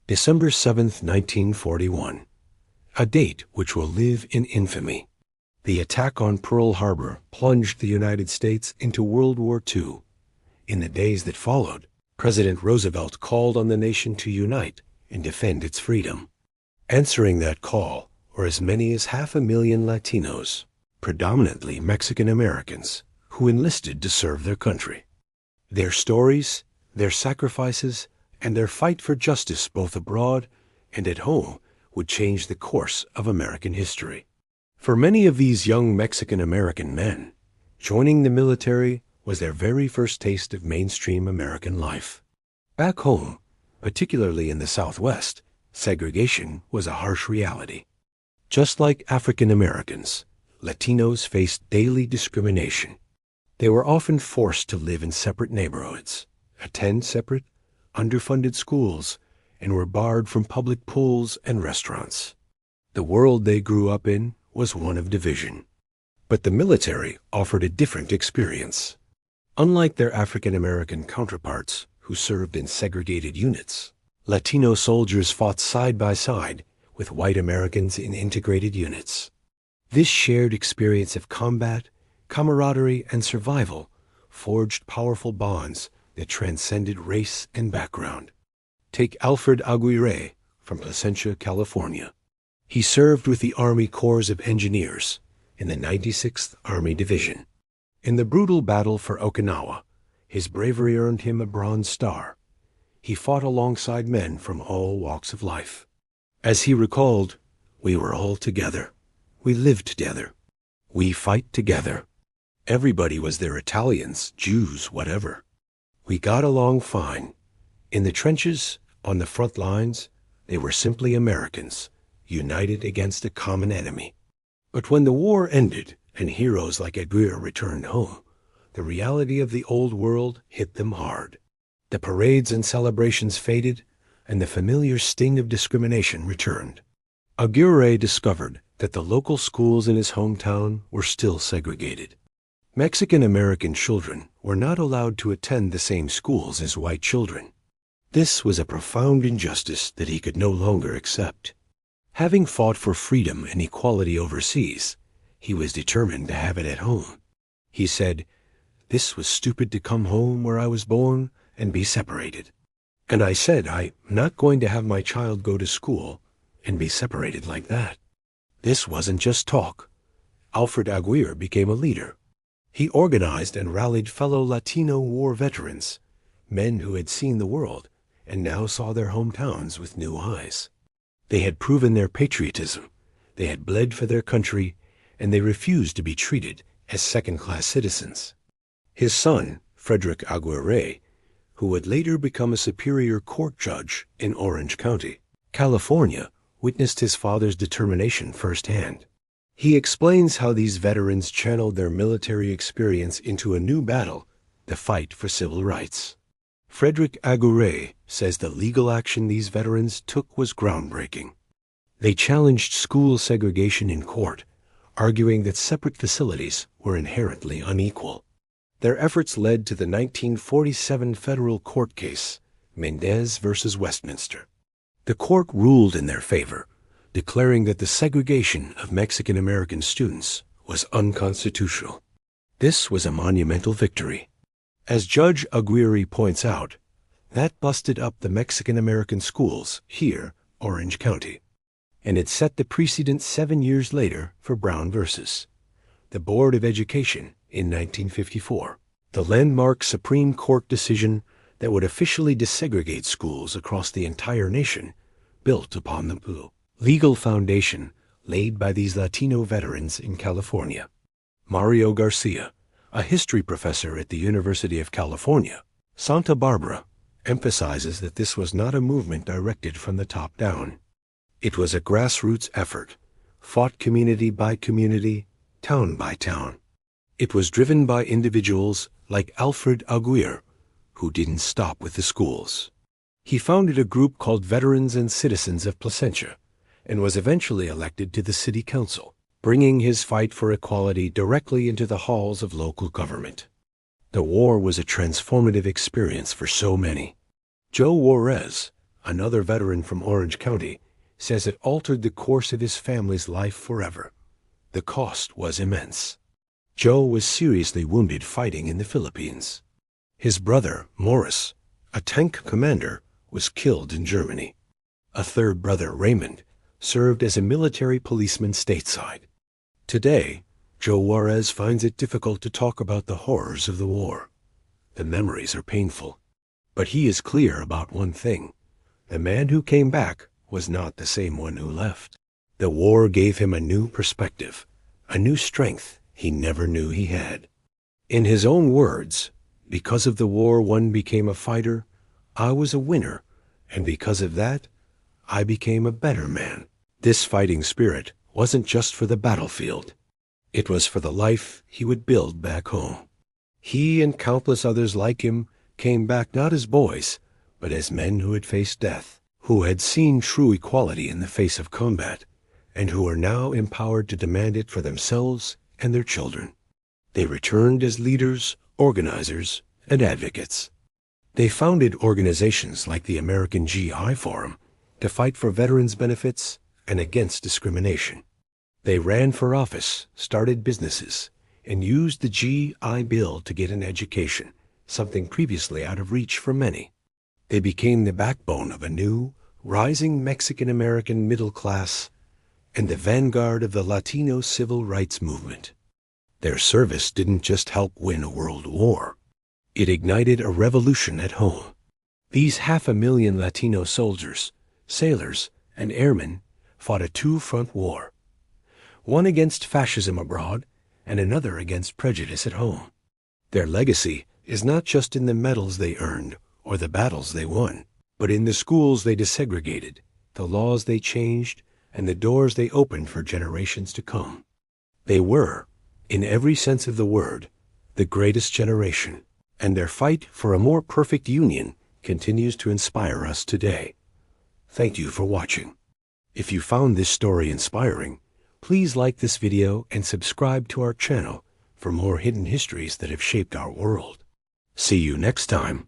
December 7, 1941, a date which will live in infamy. The attack on Pearl Harbor plunged the United States into World War II. In the days that followed, President Roosevelt called on the nation to unite and defend its freedom. Answering that call were as many as 500,000 Latinos, predominantly Mexican Americans, who enlisted to serve their country. Their stories, their sacrifices, and their fight for justice both abroad and at home would change the course of American history. For many of these young Mexican American men, joining the military was their very first taste of mainstream American life. Back home, particularly in the Southwest, segregation was a harsh reality. Just like African Americans, Latinos faced daily discrimination. They were often forced to live in separate neighborhoods, attend separate, underfunded schools, and were barred from public pools and restaurants. The world they grew up in was one of division. But the military offered a different experience. Unlike their African American counterparts who served in segregated units, Latino soldiers fought side by side with white Americans in integrated units. This shared experience of combat, camaraderie, and survival forged powerful bonds that transcended race and background. Take Alfred Aguirre from Placentia, California. He served with the Army Corps of Engineers in the 96th Army Division. In the brutal battle for Okinawa, his bravery earned him a Bronze Star. He fought alongside men from all walks of life. As he recalled, "We were all together. We lived together. We fight together. Everybody was there, Italians, Jews, whatever. We got along fine. In the trenches, on the front lines, they were simply Americans, united against a common enemy." But when the war ended and heroes like Aguirre returned home, the reality of the old world hit them hard. The parades and celebrations faded, and the familiar sting of discrimination returned. Aguirre discovered that the local schools in his hometown were still segregated. Mexican-American children were not allowed to attend the same schools as white children. This was a profound injustice that he could no longer accept. Having fought for freedom and equality overseas, he was determined to have it at home. He said, "This was stupid to come home where I was born and be separated. And I said, I'm not going to have my child go to school and be separated like that." This wasn't just talk. Alfred Aguirre became a leader. He organized and rallied fellow Latino war veterans, men who had seen the world and now saw their hometowns with new eyes. They had proven their patriotism, they had bled for their country, and they refused to be treated as second-class citizens. His son, Frederick Aguirre, who would later become a Superior Court judge in Orange County, California, witnessed his father's determination firsthand. He explains how these veterans channeled their military experience into a new battle, the fight for civil rights. Frederick Aguirre says the legal action these veterans took was groundbreaking. They challenged school segregation in court, arguing that separate facilities were inherently unequal. Their efforts led to the 1947 federal court case, Mendez versus Westminster. The court ruled in their favor, declaring that the segregation of Mexican-American students was unconstitutional. This was a monumental victory. As Judge Aguirre points out, that busted up the Mexican-American schools here, Orange County, and it set the precedent 7 years later for Brown versus the Board of Education in 1954, the landmark Supreme Court decision that would officially desegregate schools across the entire nation, built upon the legal foundation laid by these Latino veterans in California. Mario Garcia, a history professor at the University of California, Santa Barbara, emphasizes that this was not a movement directed from the top down. It was a grassroots effort, fought community by community, town by town. It was driven by individuals like Alfred Aguirre, who didn't stop with the schools. He founded a group called Veterans and Citizens of Placentia, and was eventually elected to the city council, bringing his fight for equality directly into the halls of local government. The war was a transformative experience for so many. Joe Juarez, Another veteran from Orange County says it altered the course of his family's life forever. The cost was immense. Joe was seriously wounded fighting in the Philippines. His brother, Morris, a tank commander, was killed in Germany. A third brother, Raymond, served as a military policeman stateside. Today, Joe Juarez finds it difficult to talk about the horrors of the war. The memories are painful. But he is clear about one thing. The man who came back was not the same one who left. The war gave him a new perspective, a new strength he never knew he had. In his own words, "Because of the war, one became a fighter. I was a winner, and because of that, I became a better man." This fighting spirit wasn't just for the battlefield. It was for the life he would build back home. He and countless others like him came back not as boys, but as men who had faced death, who had seen true equality in the face of combat, and who are now empowered to demand it for themselves and their children. They returned as leaders, organizers, and advocates. They founded organizations like the American GI Forum to fight for veterans' benefits and against discrimination. They ran for office, started businesses, and used the GI Bill to get an education, something previously out of reach for many. They became the backbone of a new, rising Mexican-American middle class and the vanguard of the Latino civil rights movement. Their service didn't just help win a world war. It ignited a revolution at home. These 500,000 Latino soldiers, sailors, and airmen fought a two-front war, one against fascism abroad and another against prejudice at home. Their legacy is not just in the medals they earned or the battles they won, but in the schools they desegregated, the laws they changed, and the doors they opened for generations to come. They were, in every sense of the word, the greatest generation, and their fight for a more perfect union continues to inspire us today. Thank you for watching. If you found this story inspiring, please like this video and subscribe to our channel for more hidden histories that have shaped our world. See you next time.